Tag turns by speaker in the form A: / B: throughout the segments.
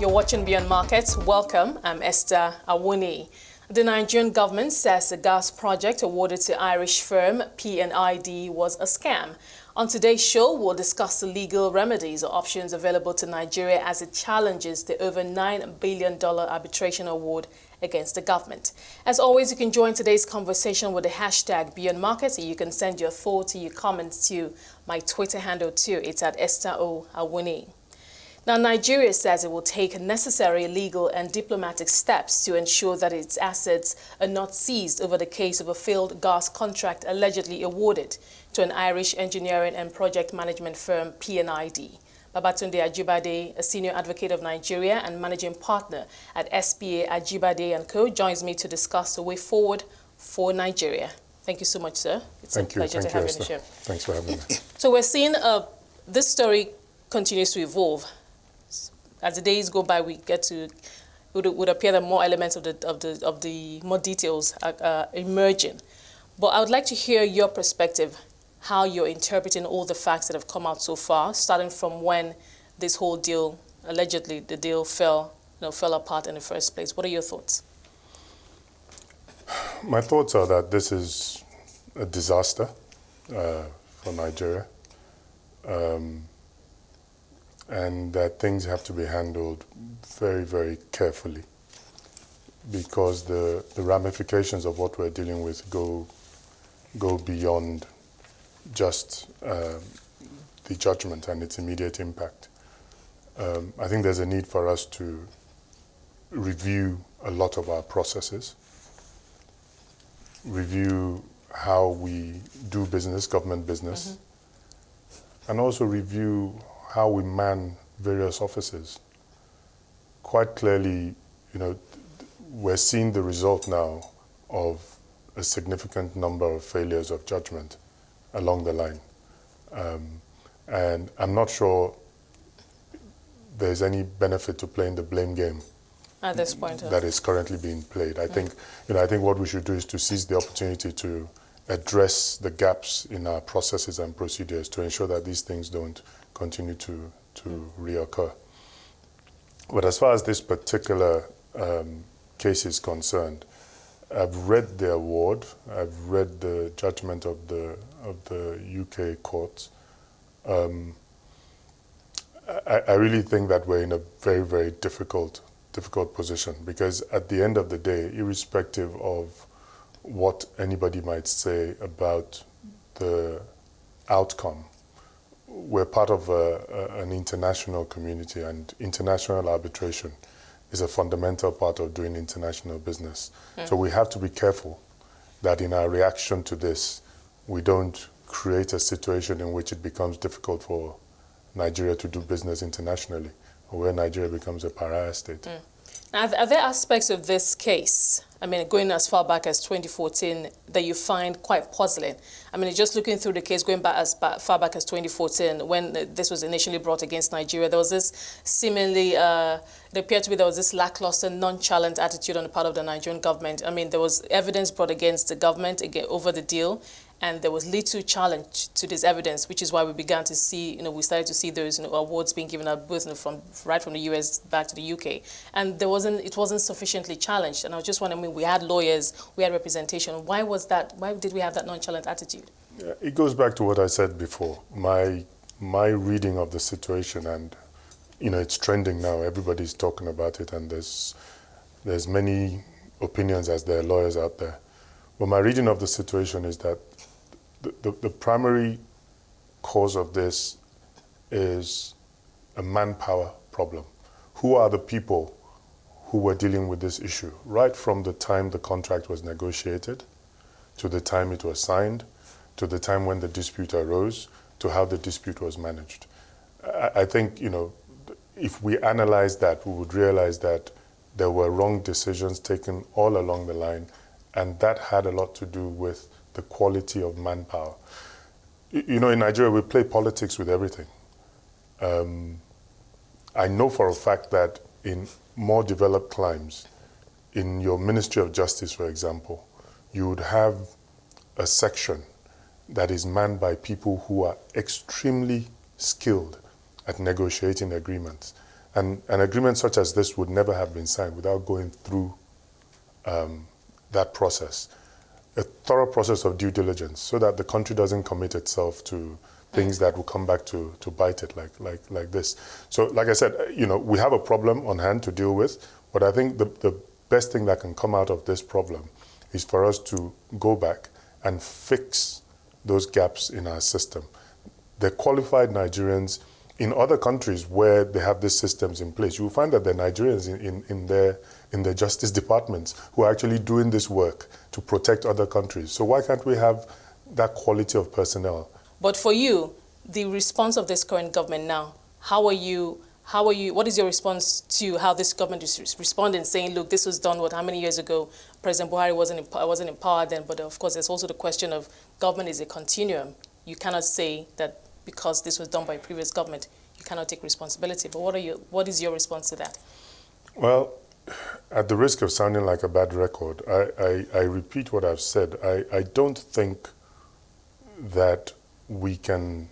A: You're watching Beyond Markets. Welcome. I'm S.P.A Ajibade. The Nigerian government says the gas project awarded to Irish firm P&ID was a scam. On today's show, we'll discuss the legal remedies or options available to Nigeria as it challenges the over $9 billion arbitration award against the government. As always, you can join today's conversation with the hashtag Beyond Markets. You can send your thoughts, your comments to my Twitter handle too. It's at S.P.A Ajibade. Now, Nigeria says it will take necessary legal and diplomatic steps to ensure that its assets are not seized over the case of a failed gas contract allegedly awarded to an Irish engineering and project management firm, P&ID. Babatunde Ajibade, a senior advocate of Nigeria and managing partner at S.P.A Ajibade & Co., joins me to discuss the way forward for Nigeria. Thank you so much, sir. It's a pleasure to have you on the show.
B: Thanks for having me.
A: So we're seeing this story continues to evolve. As the days go by, it would appear that more elements of the more details are emerging. But I would like to hear your perspective, how you're interpreting all the facts that have come out so far, starting from when this whole deal, allegedly the deal fell apart in the first place. What are your thoughts?
B: My thoughts are that this is a disaster for Nigeria. And that things have to be handled very, very carefully because the ramifications of what we're dealing with go beyond just the judgment and its immediate impact. I think there's a need for us to review a lot of our processes, review how we do business, government business, and also review how we man various offices. Quite clearly, we're seeing the result now of a significant number of failures of judgment along the line. And I'm not sure there's any benefit to playing the blame game
A: at this point
B: that is currently being played. I think what we should do is to seize the opportunity to address the gaps in our processes and procedures to ensure that these things don't continue to reoccur. But as far as this particular case is concerned, I've read the award, I've read the judgment of the UK courts. I really think that we're in a very, very difficult position because at the end of the day, irrespective of what anybody might say about the outcome, we're part of an international community, and international arbitration is a fundamental part of doing international business. Yeah. So we have to be careful that in our reaction to this, we don't create a situation in which it becomes difficult for Nigeria to do business internationally, or where Nigeria becomes a pariah state.
A: Now, are there aspects of this case, going as far back as 2014, that you find quite puzzling? Just looking through the case, going back as far back as 2014, when this was initially brought against Nigeria, there was this seemingly, it appeared to be there was this lackluster, nonchalant attitude on the part of the Nigerian government. There was evidence brought against the government over the deal, and there was little challenge to this evidence, which is why we began to see, we started to see those awards being given out both right from the US back to the UK. And it wasn't sufficiently challenged. And I was just wondering, we had lawyers, we had representation. Why was that? Why did we have that nonchalant attitude?
B: Yeah, it goes back to what I said before. My reading of the situation, and it's trending now. Everybody's talking about it, and there's many opinions as there are lawyers out there. But my reading of the situation is that the primary cause of this is a manpower problem. Who are the people who were dealing with this issue? Right from the time the contract was negotiated, to the time it was signed, to the time when the dispute arose, to how the dispute was managed. I think, if we analyze that, we would realize that there were wrong decisions taken all along the line, and that had a lot to do with the quality of manpower. In Nigeria, we play politics with everything. I know for a fact that in more developed climes, in your Ministry of Justice, for example, you would have a section that is manned by people who are extremely skilled at negotiating agreements. And an agreement such as this would never have been signed without going through that process, a thorough process of due diligence, so that the country doesn't commit itself to things that will come back to bite it like this. So, like I said, we have a problem on hand to deal with, but I think the best thing that can come out of this problem is for us to go back and fix those gaps in our system. The qualified Nigerians in other countries where they have these systems in place, you will find that the Nigerians in their justice departments who are actually doing this work to protect other countries. So why can't we have that quality of personnel?
A: But for you, the response of this current government now, what is your response to how this government is responding, saying, look, this was done, how many years ago? President Buhari wasn't in power then, but of course there's also the question of government is a continuum. You cannot say that because this was done by a previous government, you cannot take responsibility. But what is your response to that?
B: Well, at the risk of sounding like a bad record, I repeat what I've said. I don't think that we can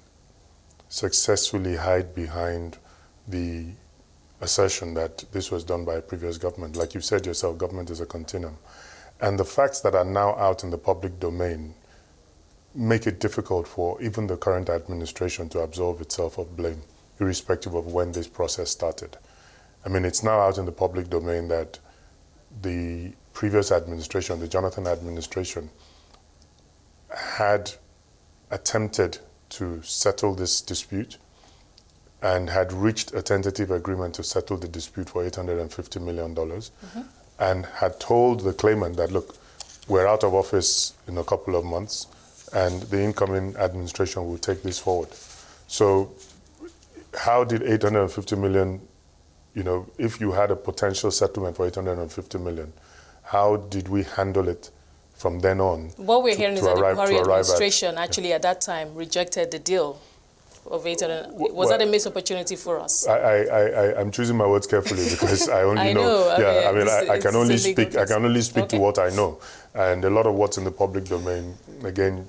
B: successfully hide behind the assertion that this was done by a previous government. Like you said yourself, government is a continuum. And the facts that are now out in the public domain make it difficult for even the current administration to absolve itself of blame, irrespective of when this process started. I mean, it's now out in the public domain that the previous administration, the Jonathan administration, had attempted to settle this dispute and had reached a tentative agreement to settle the dispute for $850 million, and had told the claimant that, look, we're out of office in a couple of months, and the incoming administration will take this forward. So how did 850 million, if you had a potential settlement for 850 million, how did we handle it from then on?
C: What we're hearing is that the Buhari administration actually at that time rejected the deal of 800. Was that a missed opportunity for us?
B: I'm choosing my words carefully because I only know. I can only speak. I can only speak to what I know, and a lot of what's in the public domain. Again,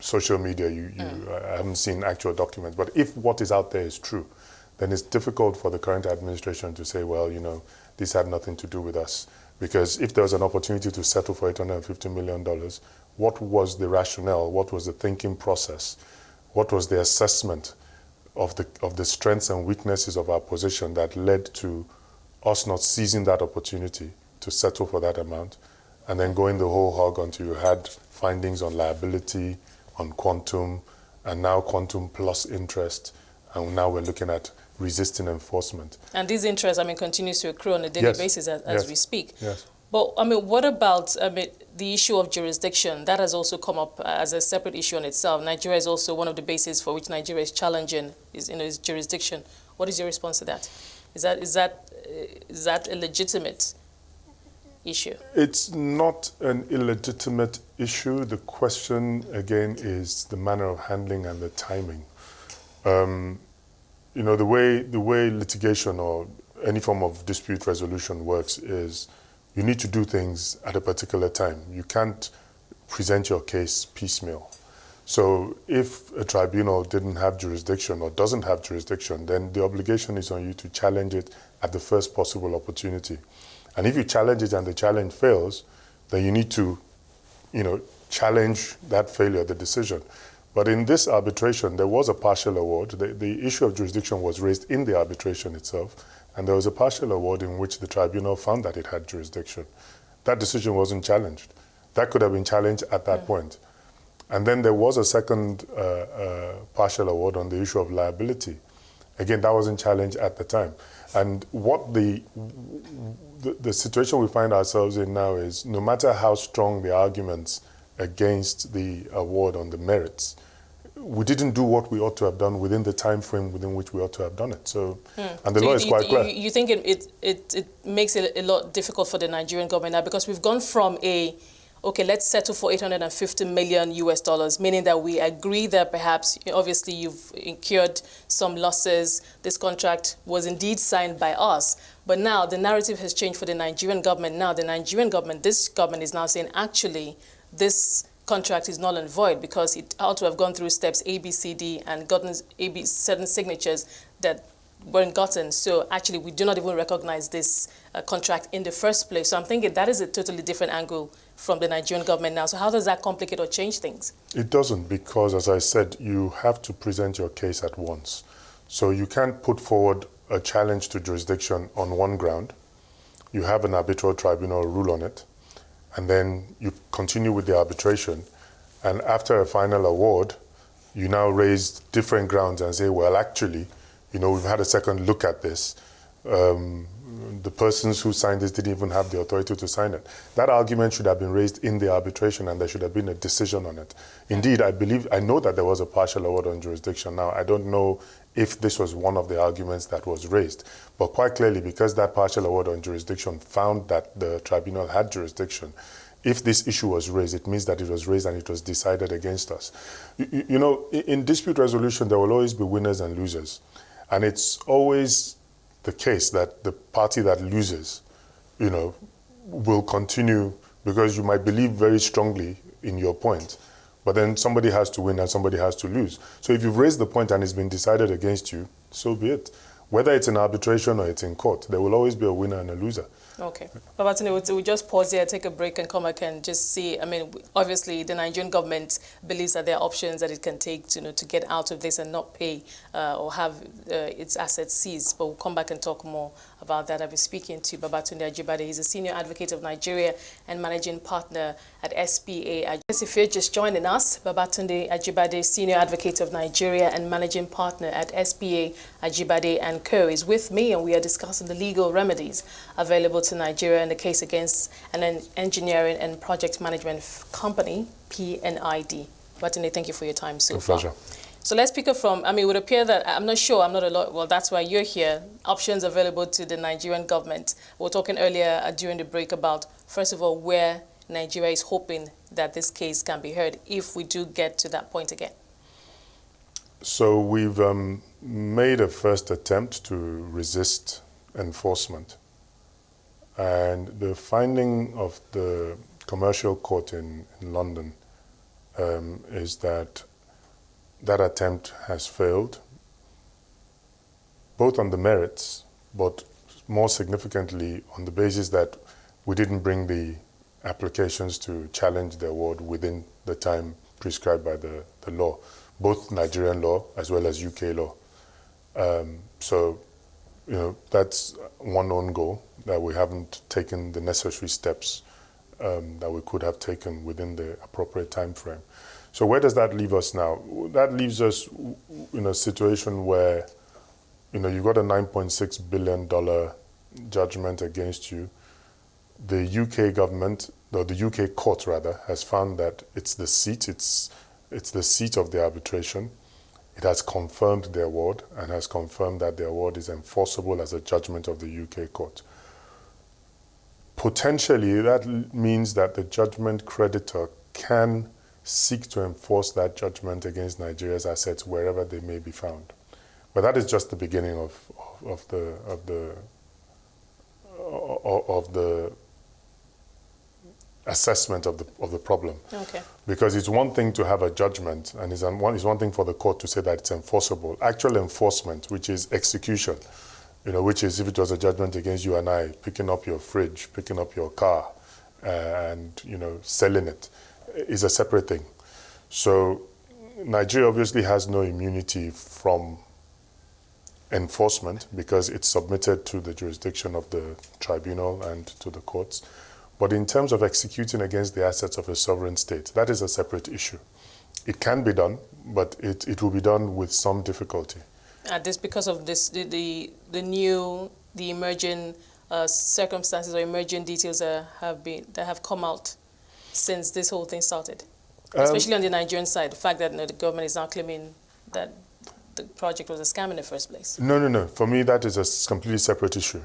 B: social media. I haven't seen actual documents. But if what is out there is true, then it's difficult for the current administration to say, well, this had nothing to do with us. Because if there was an opportunity to settle for $850 million, what was the rationale? What was the thinking process? What was the assessment of the strengths and weaknesses of our position that led to us not seizing that opportunity to settle for that amount, and then going the whole hog until you had findings on liability, on quantum, and now quantum plus interest, and now we're looking at resisting enforcement.
C: And this interest, continues to accrue on a daily basis as we speak.
B: Yes.
C: But, what about the issue of jurisdiction? That has also come up as a separate issue on itself. Nigeria is also one of the bases for which Nigeria is challenging is jurisdiction. What is your response to that? Is that a legitimate issue? It's
B: not an illegitimate issue. The question, again, is the manner of handling and the timing. The way litigation or any form of dispute resolution works is you need to do things at a particular time. You can't present your case piecemeal. So if a tribunal didn't have jurisdiction or doesn't have jurisdiction, then the obligation is on you to challenge it at the first possible opportunity. And if you challenge it and the challenge fails, then you need to, challenge that failure, the decision. But in this arbitration, there was a partial award. The issue of jurisdiction was raised in the arbitration itself, and there was a partial award in which the tribunal found that it had jurisdiction. That decision wasn't challenged. That could have been challenged at that point. And then there was a second partial award on the issue of liability. Again, that wasn't challenged at the time. And what the situation we find ourselves in now is, no matter how strong the arguments against the award on the merits, we didn't do what we ought to have done within the time frame within which we ought to have done it. So, and the law is quite clear.
C: You think it makes it a lot difficult for the Nigerian government now, because we've gone from okay, let's settle for $850 million US, meaning that we agree that perhaps, obviously, you've incurred some losses. This contract was indeed signed by us. But now the narrative has changed for the Nigerian government. Now this government is now saying, actually, this contract is null and void because it ought to have gone through steps A, B, C, D and gotten certain signatures that weren't gotten. So actually, we do not even recognize this contract in the first place. So I'm thinking that is a totally different angle from the Nigerian government now. So how does that complicate or change things?
B: It doesn't, because as I said, you have to present your case at once. So you can't put forward a challenge to jurisdiction on one ground. You have an arbitral tribunal rule on it, and then you continue with the arbitration. And after a final award, you now raise different grounds and say, well, actually, we've had a second look at this. The persons who signed this didn't even have the authority to sign it. That argument should have been raised in the arbitration, and there should have been a decision on it. Indeed, I know that there was a partial award on jurisdiction. Now, I don't know if this was one of the arguments that was raised, but quite clearly, because that partial award on jurisdiction found that the tribunal had jurisdiction, if this issue was raised, it means that it was raised and it was decided against us. In dispute resolution, there will always be winners and losers. And it's always the case that the party that loses, will continue, because you might believe very strongly in your point, but then somebody has to win and somebody has to lose. So if you've raised the point and it's been decided against you, so be it. Whether it's in arbitration or it's in court, there will always be a winner and a loser.
C: Okay. Babatunde, we'll just pause here, take a break, and come back and just see. I mean, obviously, the Nigerian government believes that there are options that it can take to get out of this and not pay or have its assets seized. But we'll come back and talk more about that. I'll be speaking to Babatunde Ajibade. He's a senior advocate of Nigeria and managing partner at S.P.A Ajibade. If you're just joining us, Babatunde Ajibade, senior advocate of Nigeria and managing partner at S.P.A Ajibade and Co. is with me, and we are discussing the legal remedies available to Nigeria in the case against an engineering and project management company, P&ID. Babatunde, thank you for your time so far.
B: Pleasure.
C: So let's pick up from, it would appear that, I'm not sure, I'm not a lawyer, well, that's why you're here, options available to the Nigerian government. We were talking earlier during the break about, first of all, where Nigeria is hoping that this case can be heard if we do get to that point again.
B: So we've made a first attempt to resist enforcement. And the finding of the commercial court in London is that attempt has failed, both on the merits, but more significantly on the basis that we didn't bring the applications to challenge the award within the time prescribed by the law, both Nigerian law as well as UK law. So that's one own goal, that we haven't taken the necessary steps that we could have taken within the appropriate time frame. So where does that leave us now? That leaves us in a situation where, you've got a $9.6 billion judgment against you. The UK government, or the UK court rather, has found that it's the seat of the arbitration. It has confirmed the award and has confirmed that the award is enforceable as a judgment of the UK court. Potentially, that means that the judgment creditor can seek to enforce that judgment against Nigeria's assets wherever they may be found. But that is just the beginning of the assessment of the problem.
C: Okay.
B: Because it's one thing to have a judgment, and it's one thing for the court to say that it's enforceable. Actual enforcement, which is execution, which is if it was a judgment against you and I, picking up your fridge, picking up your car, and selling it, is a separate thing. So Nigeria obviously has no immunity from enforcement because it's submitted to the jurisdiction of the tribunal and to the courts. But in terms of executing against the assets of a sovereign state, that is a separate issue. It can be done, but it will be done with some difficulty.
C: This because of this, the emerging circumstances or emerging details that have come out since this whole thing started, especially on the Nigerian side, the fact that the government is now claiming that the project was a scam in the first place.
B: No. For me, that is a completely separate issue.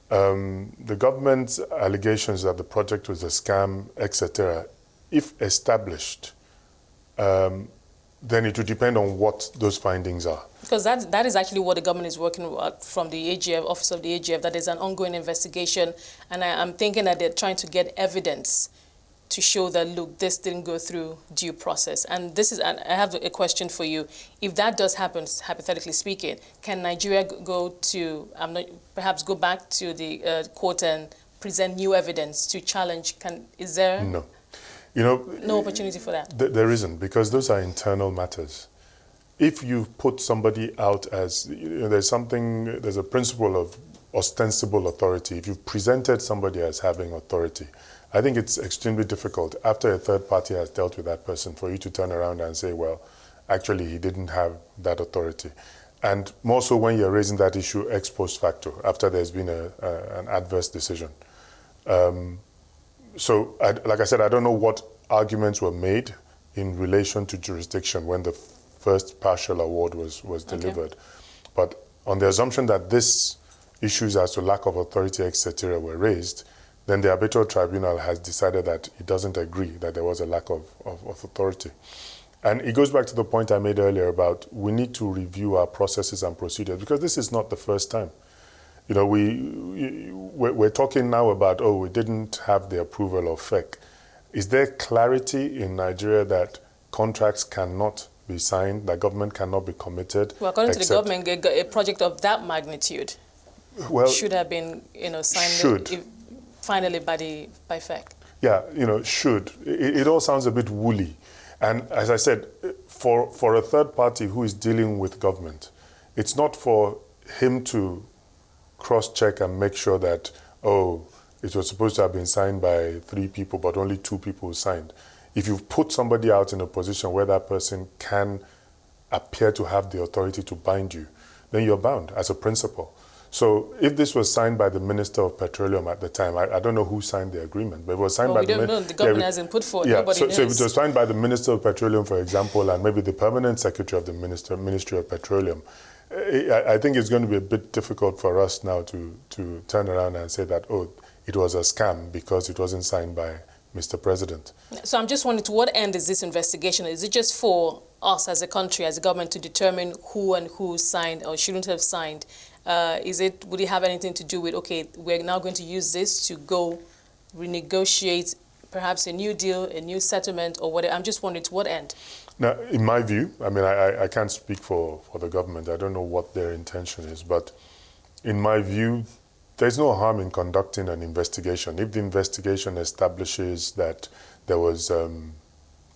B: The government's allegations that the project was a scam, etc., if established, then it would depend on what those findings are.
C: Because that is actually what the government is working with from the AGF, Office of the AGF, that is an ongoing investigation. And I'm thinking that they're trying to get evidence to show that, look, this didn't go through due process. And I have a question for you. If that does happen, hypothetically speaking, can Nigeria go perhaps go back to the court and present new evidence to challenge? Is there
B: No.
C: no opportunity for that?
B: There isn't, because those are internal matters. If you put somebody out as, there's a principle of ostensible authority. If you've presented somebody as having authority, I think it's extremely difficult after a third party has dealt with that person for you to turn around and say, well, actually he didn't have that authority. And more so when you're raising that issue ex post facto, after there's been an adverse decision. So, like I said, I don't know what arguments were made in relation to jurisdiction when the first partial award was delivered. But on the assumption that this issues as to lack of authority, etc., were raised, then the arbitral tribunal has decided that it doesn't agree that there was a lack of authority. And it goes back to the point I made earlier about we need to review our processes and procedures, because this is not the first time. We're talking now about, we didn't have the approval of FEC. Is there clarity in Nigeria that contracts cannot be signed, that government cannot be committed?
C: Well, according to the government, a project of that magnitude should have been, signed finally by FEC.
B: Yeah, should. It all sounds a bit woolly. And as I said, for a third party who is dealing with government, it's not for him to cross-check and make sure that, it was supposed to have been signed by 3 people, but only 2 people signed. If you put somebody out in a position where that person can appear to have the authority to bind you, then you're bound as a principle. So if this was signed by the Minister of Petroleum at the time, I don't know who signed the agreement, but it was signed by the...
C: we don't know. The government hasn't put forward.
B: Yeah,
C: nobody knows.
B: So if it was signed by the Minister of Petroleum, for example, and maybe the permanent secretary of the Ministry of Petroleum, I think it's going to be a bit difficult for us now to turn around and say that, it was a scam because it wasn't signed by Mr. President.
C: So I'm just wondering, to what end is this investigation? Is it just for us as a country, as a government, to determine who signed or shouldn't have signed? Would it have anything to do with, we're now going to use this to go renegotiate perhaps a new deal, a new settlement, or whatever? I'm just wondering, to what end?
B: Now, in my view, I can't speak for the government. I don't know what their intention is, but in my view, there's no harm in conducting an investigation. If the investigation establishes that there was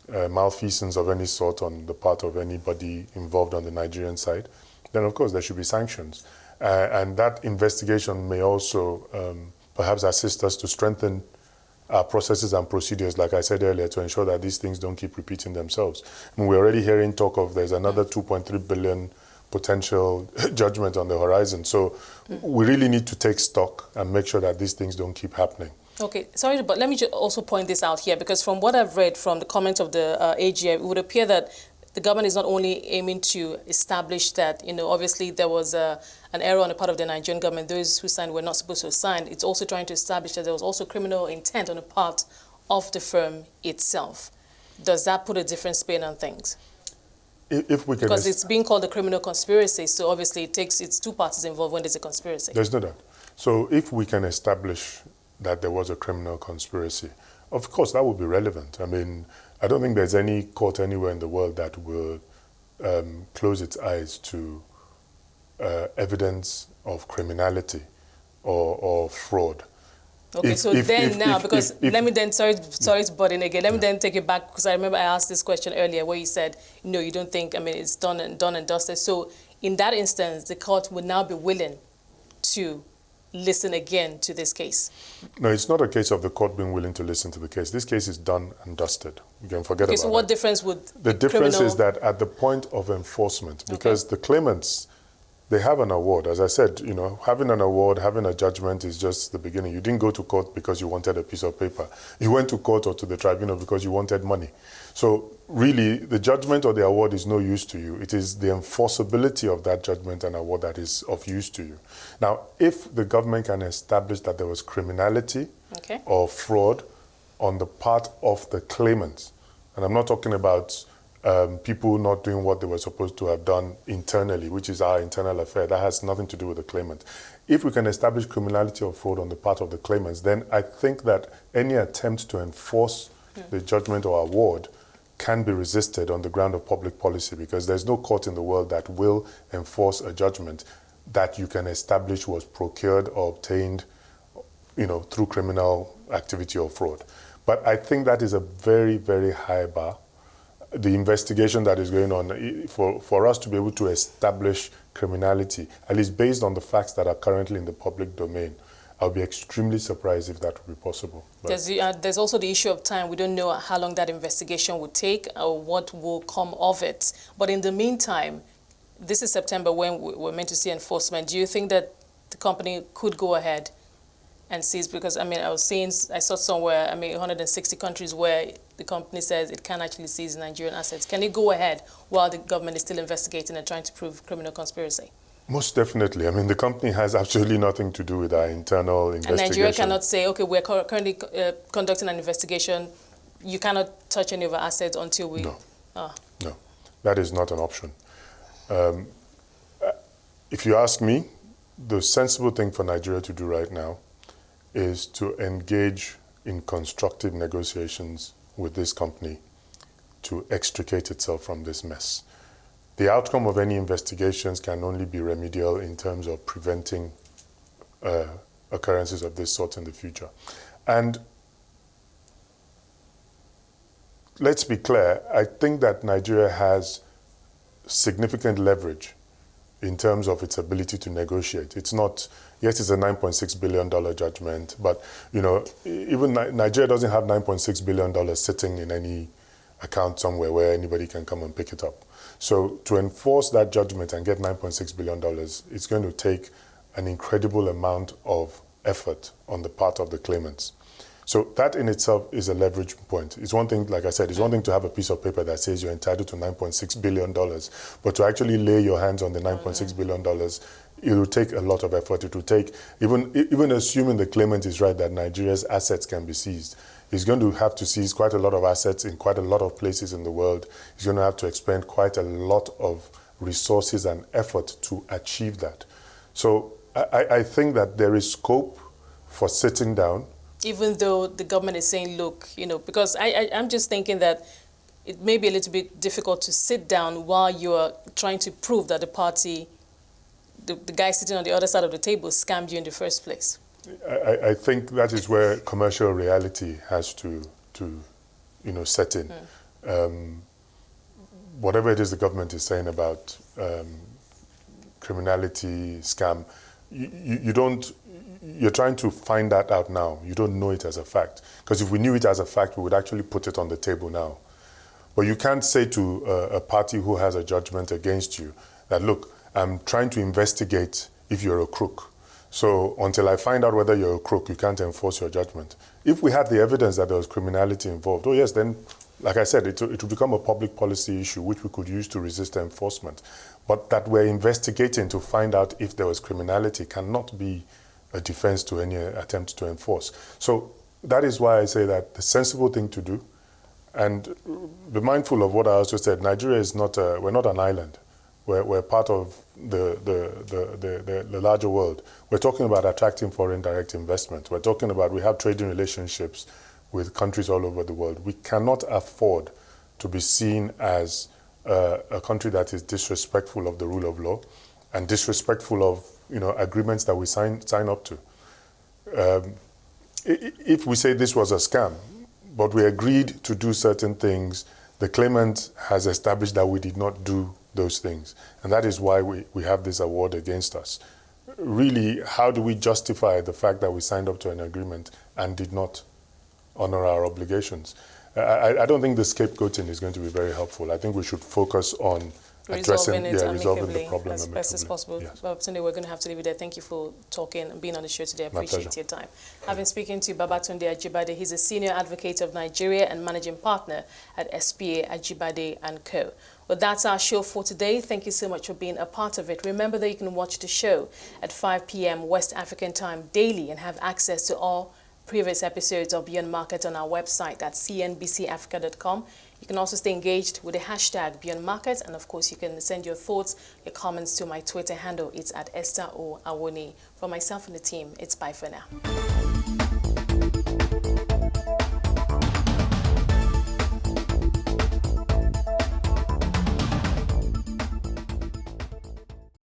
B: malfeasance of any sort on the part of anybody involved on the Nigerian side, then of course there should be sanctions. And that investigation may also perhaps assist us to strengthen our processes and procedures, like I said earlier, to ensure that these things don't keep repeating themselves. We're already hearing talk of there's another 2.3 billion potential judgment on the horizon. So we really need to take stock and make sure that these things don't keep happening.
C: Okay, sorry, but let me just also point this out here, because from what I've read from the comments of the AGM, it would appear that the government is not only aiming to establish that, obviously there was an error on the part of the Nigerian government. Those who signed were not supposed to have signed. It's also trying to establish that there was also criminal intent on the part of the firm itself. Does that put a different spin on things?
B: If we can,
C: because it's being called a criminal conspiracy, so obviously it's 2 parties involved when there's a conspiracy.
B: There's no doubt. So if we can establish that there was a criminal conspiracy, of course that would be relevant. I don't think there's any court anywhere in the world that will close its eyes to evidence of criminality or fraud.
C: Okay, let me then, sorry to butt in again. Let me then take it back, because I remember I asked this question earlier where you said, you don't think, it's done and dusted. So in that instance, the court would now be willing to listen again to this case?
B: No, it's not a case of the court being willing to listen to the case. This case is done and dusted. You can forget about it.
C: Okay, so what difference would
B: the difference is that at the point of enforcement, because the claimants, they have an award. As I said, having an award, having a judgment is just the beginning. You didn't go to court because you wanted a piece of paper. You went to court or to the tribunal because you wanted money. So really, the judgment or the award is no use to you. It is the enforceability of that judgment and award that is of use to you. Now, if the government can establish that there was criminality or fraud on the part of the claimants, and I'm not talking about people not doing what they were supposed to have done internally, which is our internal affair. That has nothing to do with the claimant. If we can establish criminality or fraud on the part of the claimants, then I think that any attempt to enforce the judgment or award can be resisted on the ground of public policy, because there's no court in the world that will enforce a judgment that you can establish was procured or obtained, through criminal activity or fraud. But I think that is a very, very high bar. The investigation that is going on, for us to be able to establish criminality, at least based on the facts that are currently in the public domain, I'll be extremely surprised if that would be possible.
C: There's also the issue of time. We don't know how long that investigation would take or what will come of it. But in the meantime, this is September when we're meant to see enforcement. Do you think that the company could go ahead and seize? Because, I saw somewhere, 160 countries where the company says it can actually seize Nigerian assets. Can it go ahead while the government is still investigating and trying to prove criminal conspiracy?
B: Most definitely. The company has absolutely nothing to do with our internal investigation.
C: And Nigeria cannot say, okay, we're currently conducting an investigation. You cannot touch any of our assets until we...
B: No. No, that is not an option. If you ask me, the sensible thing for Nigeria to do right now is to engage in constructive negotiations with this company to extricate itself from this mess. The outcome of any investigations can only be remedial in terms of preventing occurrences of this sort in the future. And let's be clear, I think that Nigeria has significant leverage in terms of its ability to negotiate. It's not, yes, it's a $9.6 billion judgment, but even Nigeria doesn't have $9.6 billion sitting in any account somewhere where anybody can come and pick it up. So to enforce that judgment and get $9.6 billion, it's going to take an incredible amount of effort on the part of the claimants. So that in itself is a leverage point. It's one thing, like I said, it's one thing to have a piece of paper that says you're entitled to $9.6 billion, but to actually lay your hands on the $9.6 billion, it will take a lot of effort. It will take, even assuming the claimant is right that Nigeria's assets can be seized, he's going to have to seize quite a lot of assets in quite a lot of places in the world. He's going to have to expend quite a lot of resources and effort to achieve that. So I think that there is scope for sitting down.
C: Even though the government is saying, look, because I'm just thinking that it may be a little bit difficult to sit down while you're trying to prove that the party, the guy sitting on the other side of the table scammed you in the first place.
B: I think that is where commercial reality has to set in. Whatever it is the government is saying about criminality, scam, you're trying to find that out now. You don't know it as a fact. Because if we knew it as a fact, we would actually put it on the table now. But you can't say to a party who has a judgment against you that, look, I'm trying to investigate if you're a crook. So until I find out whether you're a crook, you can't enforce your judgment. If we had the evidence that there was criminality involved, oh yes, then, like I said, it will become a public policy issue which we could use to resist enforcement. But that we're investigating to find out if there was criminality cannot be a defense to any attempt to enforce. So that is why I say that the sensible thing to do, and be mindful of what I also said, Nigeria is not, we're not an island. We're part of the larger world. We're talking about attracting foreign direct investment. We're talking about, we have trading relationships with countries all over the world. We cannot afford to be seen as a country that is disrespectful of the rule of law and disrespectful of agreements that we sign up to. If we say this was a scam, but we agreed to do certain things, the claimant has established that we did not do those things. And that is why we have this award against us. Really, how do we justify the fact that we signed up to an agreement and did not honor our obligations? I don't think the scapegoating is going to be very helpful. I think we should focus on resolving the problem
C: as best as possible.
B: Yes.
C: Babatunde, we're going to have to leave it there. Thank you for talking and being on the show today. I appreciate your time. I've been speaking to Babatunde Ajibade. He's a senior advocate of Nigeria and managing partner at S.P.A Ajibade & Co. Well, that's our show for today. Thank you so much for being a part of it. Remember that you can watch the show at 5 p.m. West African time daily and have access to all previous episodes of Beyond Market on our website at cnbcafrica.com. You can also stay engaged with the hashtag Beyond Market, and of course you can send your thoughts, your comments to my Twitter handle. It's at S.P.A Ajibade. For myself and the team, it's bye for now.